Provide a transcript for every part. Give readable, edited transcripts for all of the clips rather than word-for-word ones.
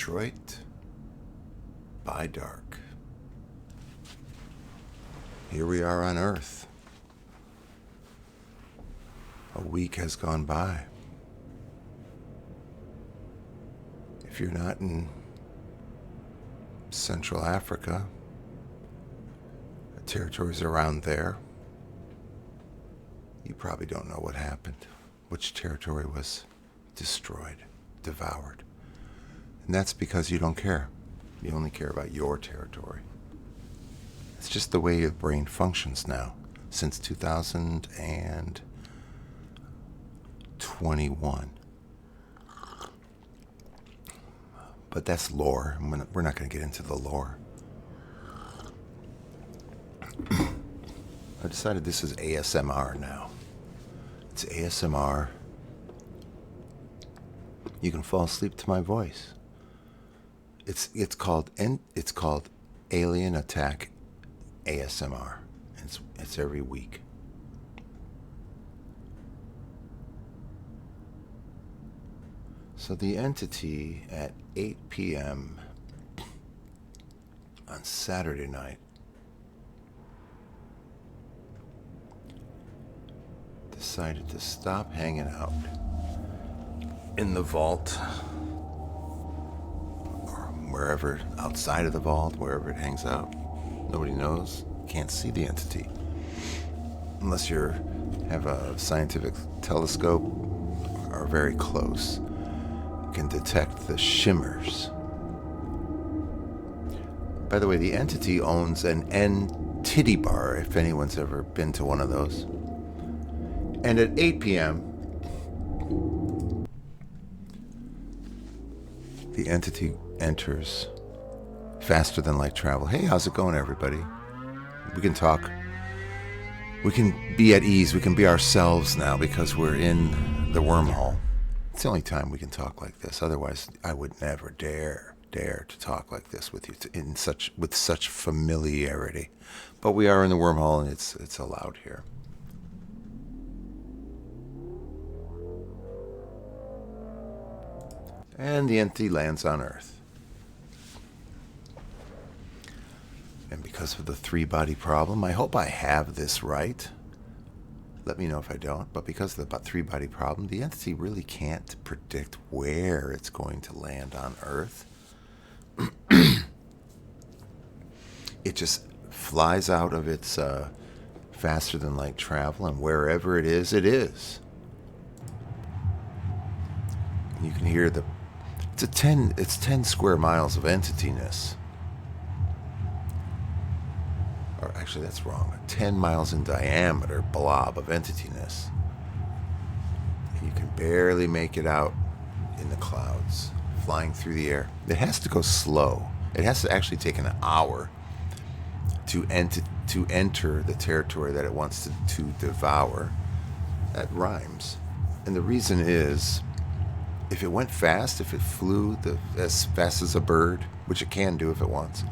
Detroit by dark. Here we are on Earth. A week has gone by. If you're not in Central Africa, the territories around there, you probably don't know what happened, which territory was destroyed, devoured. And that's because you don't care. You only care about your territory. It's just the way your brain functions now, since 2021. But that's lore. We're not going to get into the lore. I decided this is ASMR now. It's ASMR. You can fall asleep to my voice. It's called Alien Attack ASMR. It's every week. So the entity at 8 p.m. on Saturday night decided to stop hanging out in the vault or wherever outside of the vault, wherever it hangs out. Nobody knows. Can't see the entity unless you have a scientific telescope or very close. You can detect the shimmers. By the way, the entity owns an N-titty bar, if anyone's ever been to one of those. And at 8 p.m., the entity enters faster than light travel. Hey, how's it going, everybody? We can talk. We can be at ease. We can be ourselves now because we're in the wormhole. It's the only time we can talk like this. Otherwise, I would never dare to talk like this with you with such familiarity. But we are in the wormhole, and it's allowed here. And the entity lands on Earth. And because of the three-body problem, I hope I have this right. Let me know if I don't. But because of the three-body problem, the entity really can't predict where it's going to land on Earth. It just flies out of its faster-than-light travel, and wherever it is, it is. And you can hear it's 10 square miles of entityness. Or actually, that's wrong. 10 miles in diameter blob of entityness. And you can barely make it out in the clouds, flying through the air. It has to go slow. It has to actually take an hour to enter the territory that it wants to devour. That rhymes. And the reason is, if it went fast, if it flew as fast as a bird, which it can do if it wants,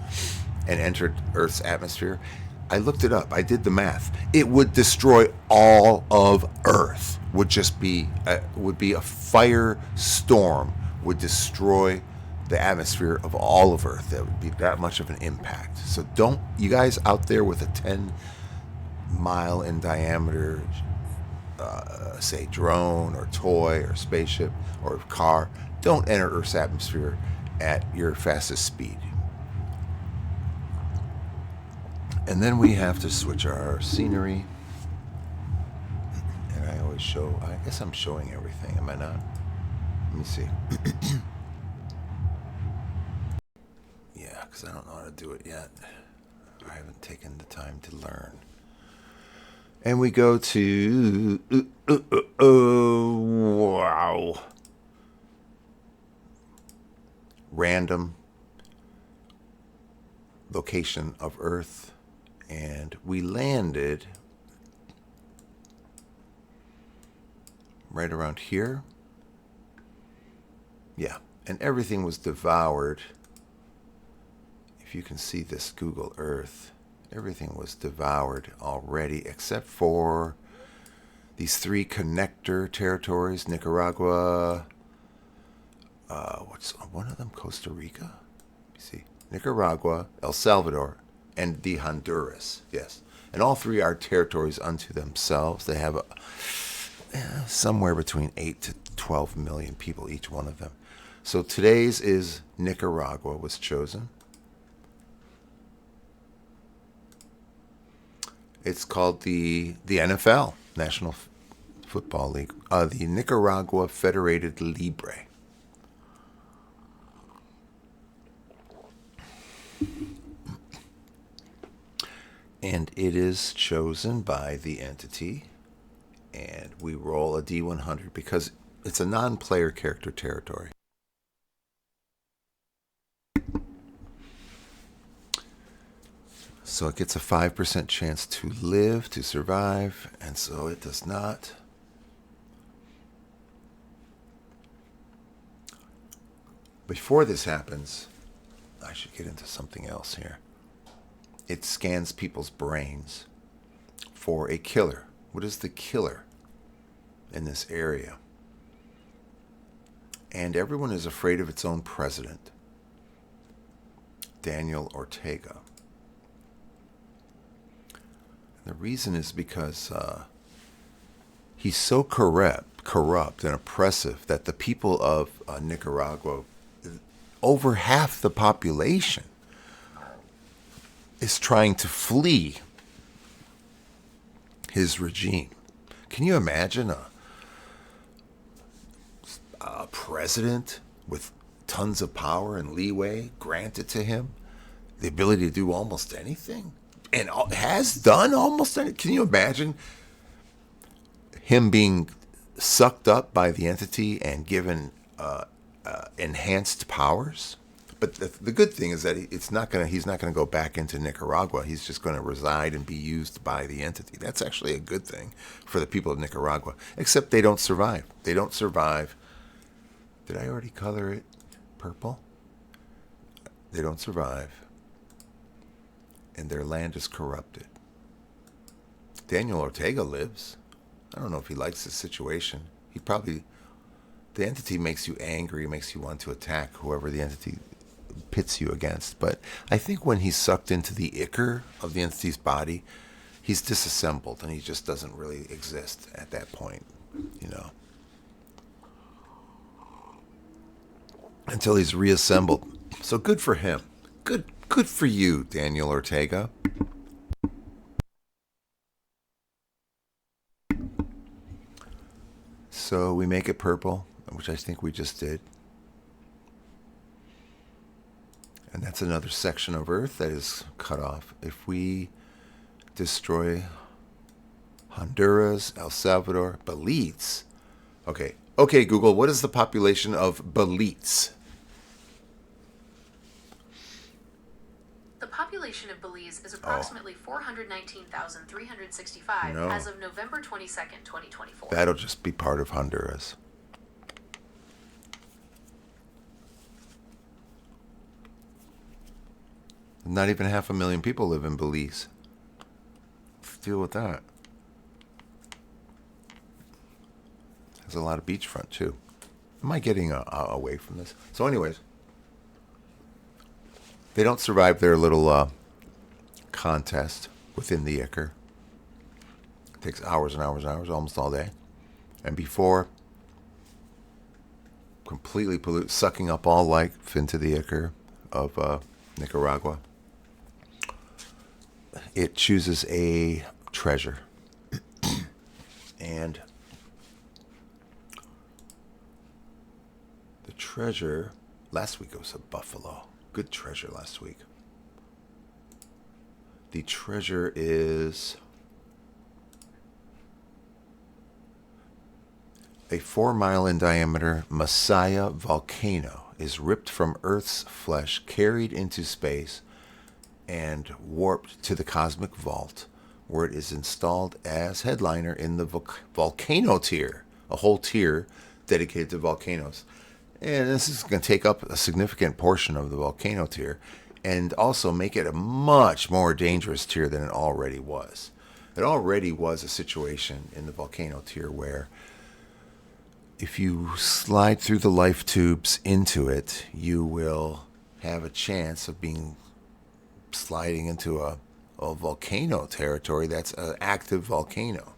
and entered Earth's atmosphere, I looked it up. I did the math. It would destroy all of Earth. Would be a firestorm. Would destroy the atmosphere of all of Earth. That would be that much of an impact. So don't, you guys out there with a 10-mile in diameter, say drone or toy or spaceship or car, don't enter Earth's atmosphere at your fastest speed. And then we have to switch our scenery. And I always show, I guess I'm showing everything, am I not? Let me see. Yeah, because I don't know how to do it yet. I haven't taken the time to learn. And we go to, wow. Random location of Earth. And we landed right around here. Yeah, and everything was devoured. If you can see this Google Earth, everything was devoured already except for these three connector territories: Nicaragua, what's one of them? Costa Rica? Let me see. Nicaragua, El Salvador, and the Honduras. Yes. And all three are territories unto themselves. They have somewhere between 8 to 12 million people, each one of them. So today's is Nicaragua was chosen. It's called the NFL, National Football League, the Nicaragua Federated Libre. And it is chosen by the entity, and we roll a D100 because it's a non-player character territory. So it gets a 5% chance to live, to survive, and so it does not. Before this happens, I should get into something else here. It scans people's brains for a killer. What is the killer in this area? And everyone is afraid of its own president, Daniel Ortega. The reason is because he's so corrupt and oppressive that the people of Nicaragua, over half the population, is trying to flee his regime. Can you imagine a president with tons of power and leeway granted to him, the ability to do almost anything, and has done almost anything? Can you imagine him being sucked up by the entity and given enhanced powers? But the good thing is that he's not going to go back into Nicaragua. He's just going to reside and be used by the entity. That's actually a good thing for the people of Nicaragua, except they don't survive. They don't survive. Did I already color it purple? They don't survive, and their land is corrupted. Daniel Ortega lives. I don't know if he likes the situation. The entity makes you angry, makes you want to attack whoever the entity pits you against. But I think when he's sucked into the ichor of the entity's body, he's disassembled and he just doesn't really exist at that point, until he's reassembled. So good for him. Good for you, Daniel Ortega. So we make it purple, which I think we just did. And that's another section of Earth that is cut off. If we destroy Honduras, El Salvador, Belize. Okay, Google, what is the population of Belize? The population of Belize is approximately 419,365 as of November 22nd, 2024. That'll just be part of Honduras. Not even 500,000 people live in Belize. Let's deal with that. There's a lot of beachfront, too. Am I getting away from this? So anyways, they don't survive their little contest within the ichor. It takes hours and hours and hours, almost all day. And before completely sucking up all life into the ichor of Nicaragua, it chooses a treasure. And the treasure, last week it was a buffalo. Good treasure last week. The treasure is a 4-mile in diameter Messiah volcano is ripped from Earth's flesh, carried into space, and warped to the cosmic vault, where it is installed as headliner in the volcano tier, a whole tier dedicated to volcanoes. And this is going to take up a significant portion of the volcano tier and also make it a much more dangerous tier than it already was. It already was a situation in the volcano tier where if you slide through the life tubes into it, you will have a chance of being sliding into a volcano territory that's an active volcano.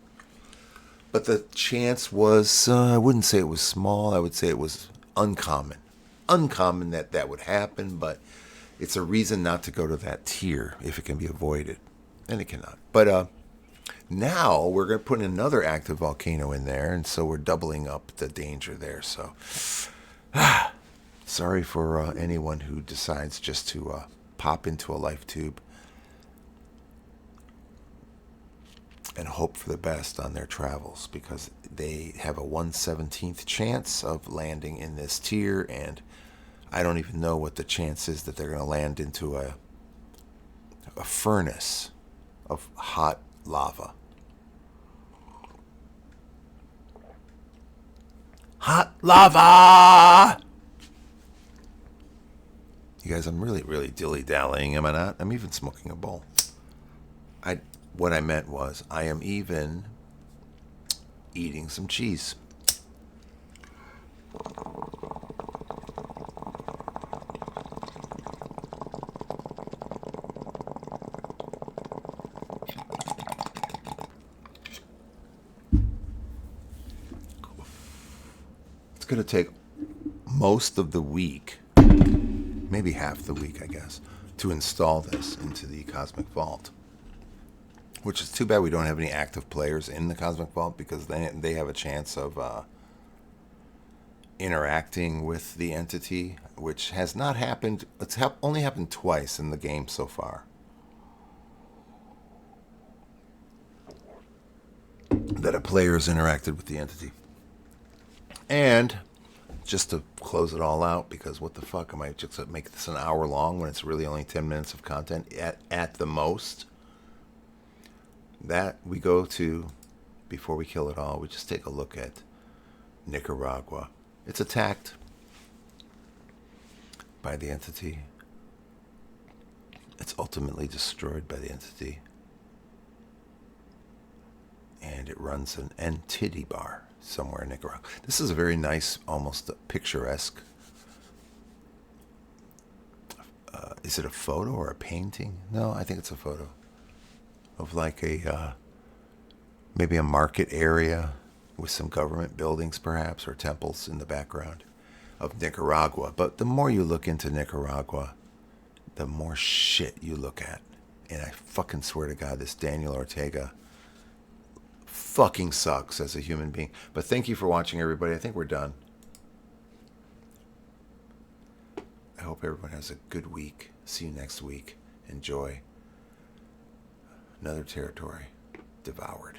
But the chance was, I wouldn't say it was small, I would say it was uncommon. Uncommon that that would happen, but it's a reason not to go to that tier if it can be avoided. And it cannot. But now we're going to put another active volcano in there, and so we're doubling up the danger there. So, sorry for anyone who decides just to pop into a life tube and hope for the best on their travels, because they have a 1/17th chance of landing in this tier, and I don't even know what the chance is that they're going to land into a furnace of hot lava. Hot lava! You guys, I'm really dilly-dallying, am I not? I'm even smoking a bowl. What I meant was, I am even eating some cheese. It's going to take most of the week, maybe half the week, I guess, to install this into the Cosmic Vault. Which is too bad we don't have any active players in the Cosmic Vault, because then they have a chance of interacting with the entity, which has not happened. It's only happened twice in the game so far. That a player has interacted with the entity. And just to close it all out, because what the fuck, am I just going to make this an hour long when it's really only 10 minutes of content at the most? That we go to, before we kill it all, we just take a look at Nicaragua. It's attacked by the entity. It's ultimately destroyed by the entity. And it runs an entity bar somewhere in Nicaragua. This is a very nice, almost picturesque. Is it a photo or a painting? No, I think it's a photo. Of like maybe a market area with some government buildings perhaps, or temples in the background of Nicaragua. But the more you look into Nicaragua, the more shit you look at. And I fucking swear to God, this Daniel Ortega fucking sucks as a human being. But thank you for watching, everybody. I think we're done. I hope everyone has a good week. See you next week. Enjoy. Another territory devoured.